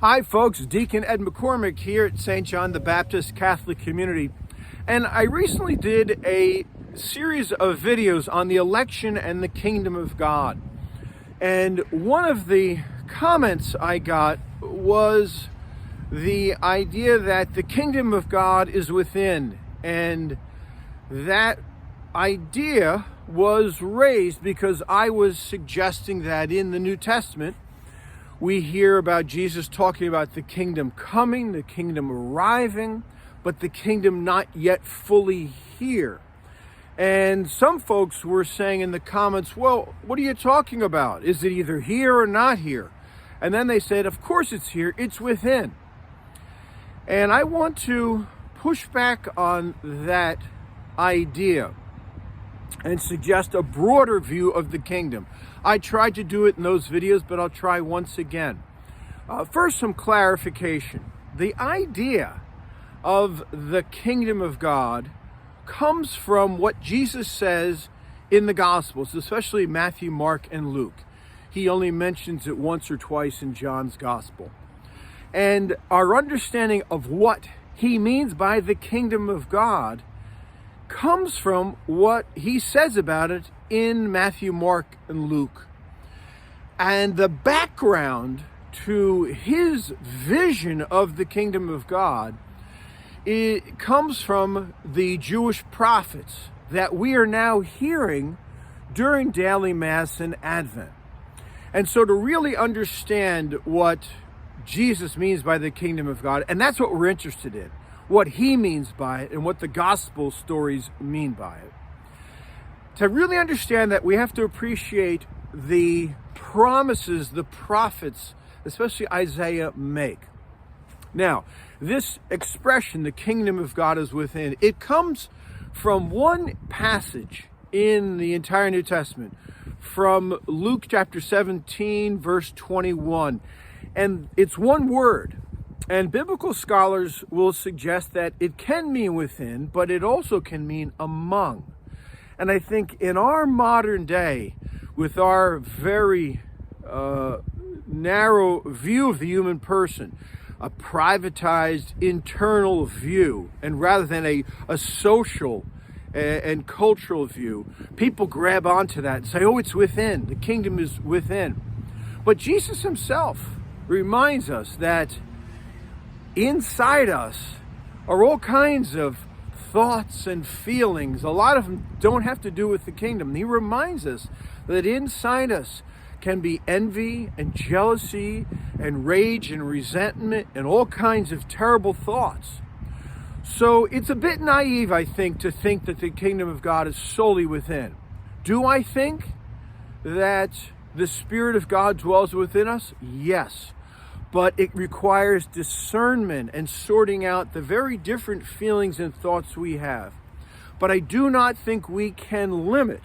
Hi folks, Deacon Ed McCormick here at St. John the Baptist Catholic Community. And I recently did a series of videos on the election and the kingdom of God. And one of the comments I got was the idea that the kingdom of God is within. And that idea was raised because I was suggesting that in the New Testament, we hear about Jesus talking about the kingdom coming, the kingdom arriving, but the kingdom not yet fully here. And some folks were saying in the comments, well, what are you talking about? Is it either here or not here? And then they said, of course it's here, it's within. And I want to push back on that idea and suggest a broader view of the kingdom. I tried to do it in those videos, but I'll try once again. First, some clarification. The idea of the kingdom of God comes from what Jesus says in the Gospels, especially Matthew, Mark, and Luke. He only mentions it once or twice in John's Gospel. And our understanding of what he means by the kingdom of God comes from what he says about it in Matthew, Mark, and Luke. And the background to his vision of the kingdom of God, it comes from the Jewish prophets that we are now hearing during daily Mass and Advent. And so to really understand what Jesus means by the kingdom of God, and that's what we're interested in, what he means by it and what the gospel stories mean by it. To really understand that, we have to appreciate the promises the prophets, especially Isaiah, make. Now, this expression, the kingdom of God is within, it comes from one passage in the entire New Testament, from Luke chapter 17, verse 21. And it's one word. And biblical scholars will suggest that it can mean within, but it also can mean among. And I think in our modern day, with our very narrow view of the human person, a privatized internal view, and rather than a social and cultural view, people grab onto that and say, oh, it's within, the kingdom is within. But Jesus himself reminds us that inside us are all kinds of thoughts and feelings. A lot of them don't have to do with the kingdom. He reminds us that inside us can be envy and jealousy and rage and resentment and all kinds of terrible thoughts. So it's a bit naive, I think, to think that the kingdom of God is solely within. Do I think that the Spirit of God dwells within us? Yes. But it requires discernment and sorting out the very different feelings and thoughts we have. But I do not think we can limit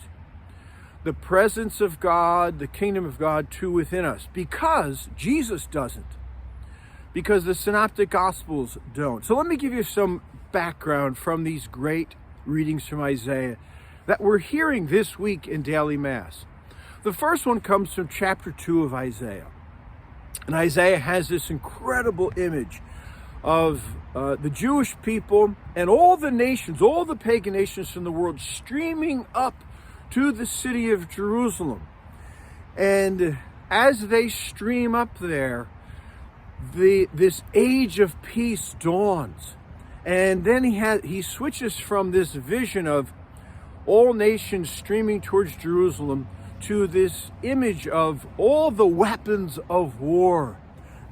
the presence of God, the kingdom of God, to within us, because Jesus doesn't, because the Synoptic Gospels don't. So let me give you some background from these great readings from Isaiah that we're hearing this week in daily Mass. The first one comes from chapter 2 of Isaiah. And Isaiah has this incredible image of the Jewish people and all the nations, all the pagan nations in the world streaming up to the city of Jerusalem. And as they stream up there, this age of peace dawns. And then he switches from this vision of all nations streaming towards Jerusalem to this image of all the weapons of war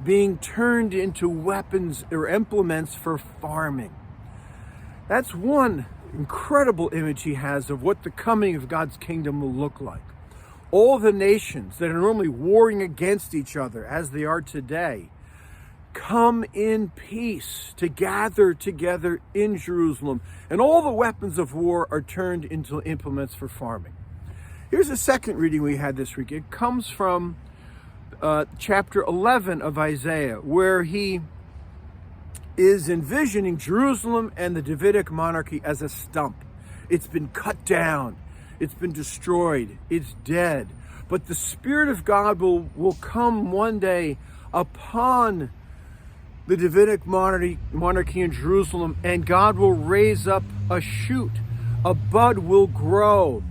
being turned into weapons or implements for farming. That's one incredible image he has of what the coming of God's kingdom will look like. All the nations that are normally warring against each other, as they are today, come in peace to gather together in Jerusalem, and all the weapons of war are turned into implements for farming. Here's a second reading we had this week. It comes from chapter 11 of Isaiah, where he is envisioning Jerusalem and the Davidic monarchy as a stump. It's been cut down. It's been destroyed. It's dead. But the Spirit of God will come one day upon the Davidic monarchy in Jerusalem, and God will raise up a shoot, a bud will grow,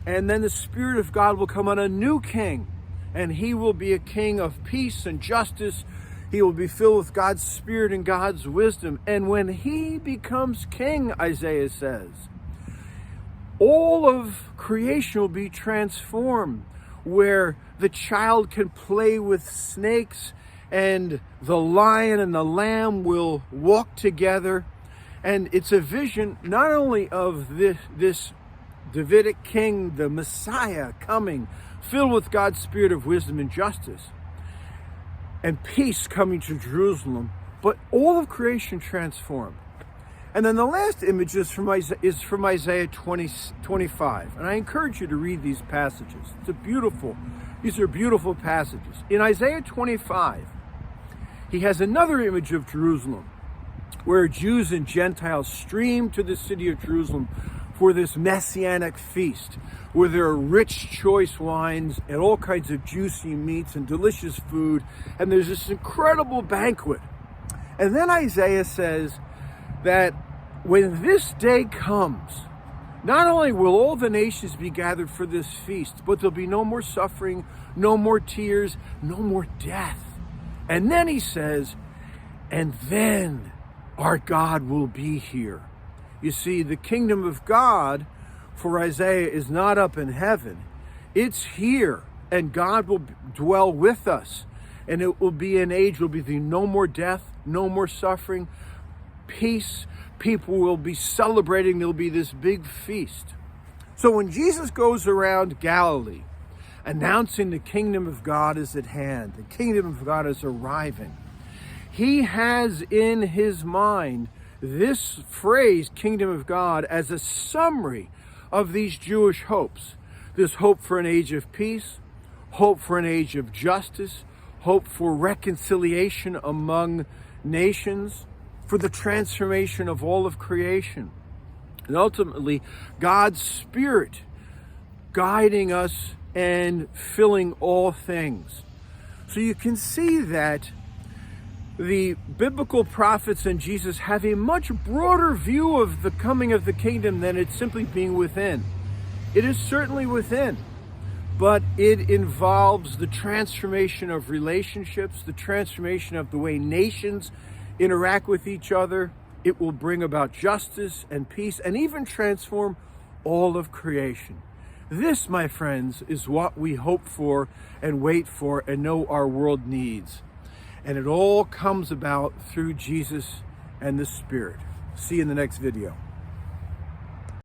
and then the Spirit of God will come on a new king, and he will be a king of peace and justice. He will be filled with God's Spirit and God's wisdom. And when he becomes king, Isaiah says, all of creation will be transformed, where the child can play with snakes and the lion and the lamb will walk together. And it's a vision not only of this Davidic king, the Messiah, coming, filled with God's Spirit of wisdom and justice, and peace coming to Jerusalem, but all of creation transformed. And then the last image is from Isaiah 25. And I encourage you to read these passages. These are beautiful passages. In Isaiah 25, he has another image of Jerusalem, where Jews and Gentiles stream to the city of Jerusalem for this messianic feast, where there are rich, choice wines and all kinds of juicy meats and delicious food. And there's this incredible banquet. And then Isaiah says that when this day comes, not only will all the nations be gathered for this feast, but there'll be no more suffering, no more tears, no more death. And then he says, and then our God will be here. You see, the kingdom of God for Isaiah is not up in heaven. It's here, and God will dwell with us. And it will be an age, will be no more death, no more suffering, peace. People will be celebrating. There'll be this big feast. So when Jesus goes around Galilee, announcing the kingdom of God is at hand, the kingdom of God is arriving, he has in his mind this phrase, kingdom of God, as a summary of these Jewish hopes. This hope for an age of peace, hope for an age of justice, hope for reconciliation among nations, for the transformation of all of creation. And ultimately, God's Spirit guiding us and filling all things. So you can see that the biblical prophets and Jesus have a much broader view of the coming of the kingdom than it's simply being within. It is certainly within, but it involves the transformation of relationships, the transformation of the way nations interact with each other. It will bring about justice and peace and even transform all of creation. This, my friends, is what we hope for and wait for and know our world needs. And it all comes about through Jesus and the Spirit. See you in the next video.